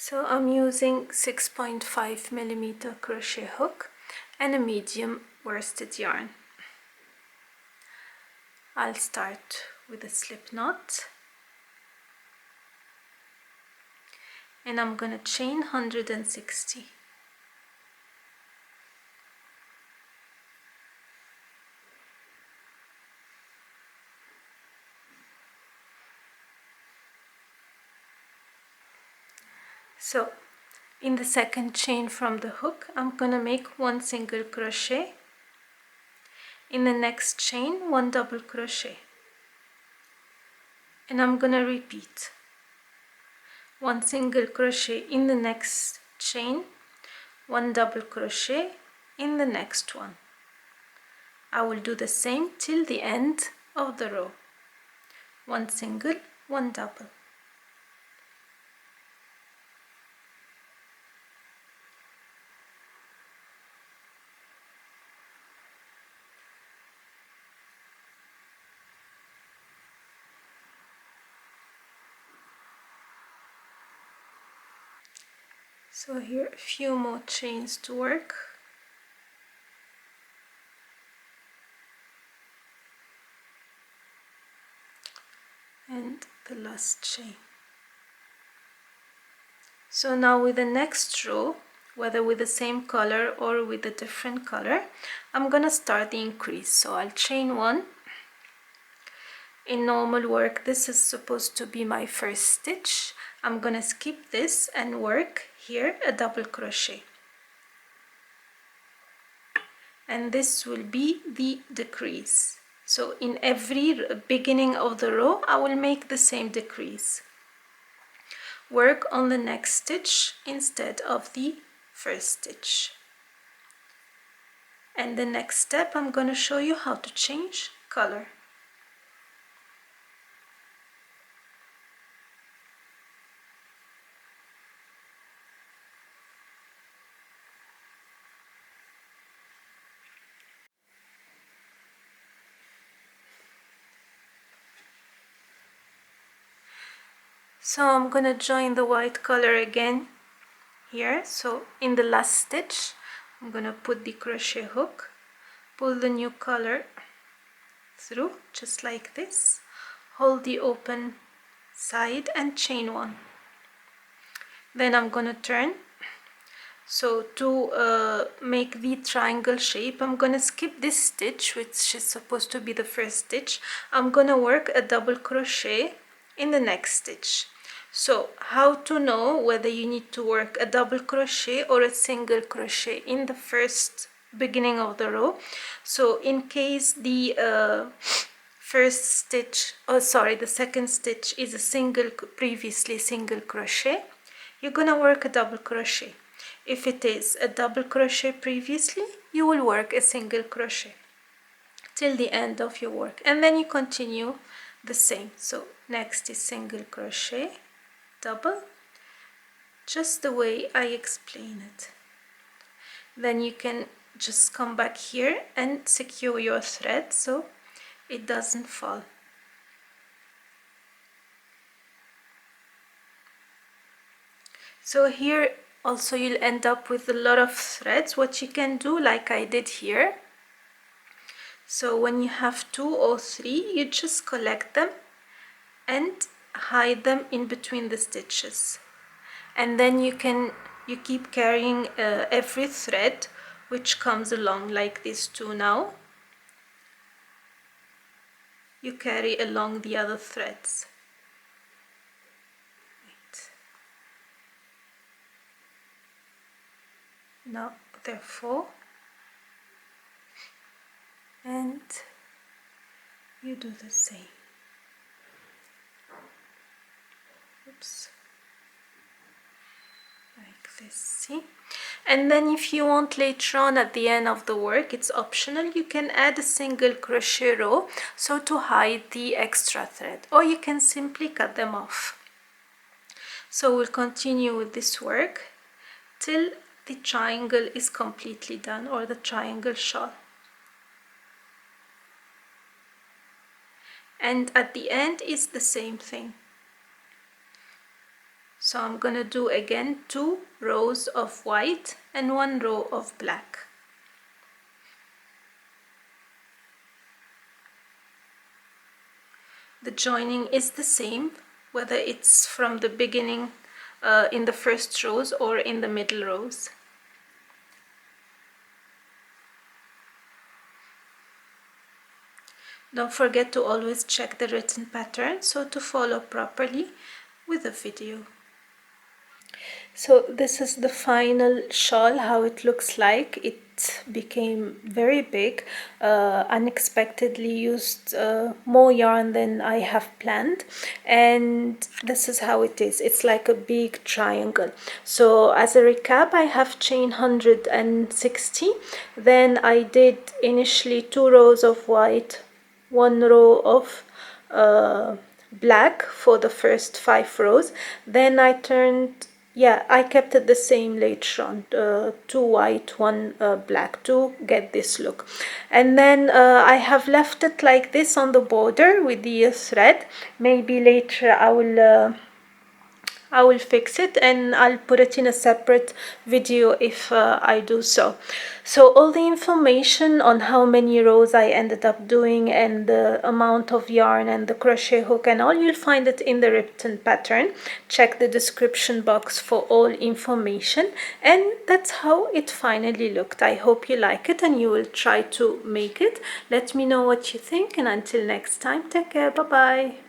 So I'm using 6.5mm crochet hook and a medium worsted yarn. I'll start with a slip knot and I'm gonna chain 160. So in the second chain from the hook, I'm gonna make one single crochet. In the next chain, one double crochet. And I'm gonna repeat. One single crochet in the next chain, one double crochet in the next one. I will do the same till the end of the row. One single, one double. So here a few more chains to work. And the last chain. So now with the next row, whether with the same color or with a different color, I'm gonna start the increase. So I'll chain one. In normal work, this is supposed to be my first stitch. I'm gonna skip this and work here a double crochet. And this will be the decrease. So in every beginning of the row, I will make the same decrease. Work on the next stitch instead of the first stitch. And the next step, I'm going to show you how to change color. So I'm going to join the white color again here. So in the last stitch, I'm going to put the crochet hook, pull the new color through just like this, hold the open side and chain one. Then I'm going to turn. So to make the triangle shape, I'm going to skip this stitch, which is supposed to be the first stitch. I'm going to work a double crochet in the next stitch. So how to know whether you need to work a double crochet or a single crochet in the first beginning of the row? So in case the the second stitch is a previously single crochet, you're gonna work a double crochet. If it is a double crochet previously, you will work a single crochet till the end of your work, and then you continue the same. So next is single crochet, double, just the way I explain it. Then you can just come back here and secure your thread so it doesn't fall. So here also you'll end up with a lot of threads. What you can do, like I did here, so when you have 2 or 3, you just collect them and hide them in between the stitches, and then you keep carrying every thread which comes along, like these 2 now. You carry along the other threads. Now therefore, and you do the same. Oops. Like this, see? And then if you want later on at the end of the work, it's optional, you can add a single crochet row so to hide the extra thread, or you can simply cut them off. So we'll continue with this work till the triangle is completely done, or the triangle shawl. And at the end is the same thing. So I'm gonna do again 2 rows of white and 1 row of black. The joining is the same whether it's from the beginning in the first rows or in the middle rows. Don't forget to always check the written pattern so to follow properly with the video. So this is the final shawl, how it looks like. It became very big, unexpectedly used more yarn than I have planned, and this is how it is. It's like a big triangle. So as a recap, I have chain 160, then I did initially 2 rows of white, 1 row of black for the first 5 rows, then I turned, I kept it the same later on, 2 white, 1 black to get this look. And then I have left it like this on the border with the thread. Maybe later I will fix it and I'll put it in a separate video if I do so. So all the information on how many rows I ended up doing and the amount of yarn and the crochet hook and all, you'll find it in the written pattern. Check the description box for all information, and that's how it finally looked. I hope you like it and you will try to make it. Let me know what you think, and until next time, take care. Bye bye.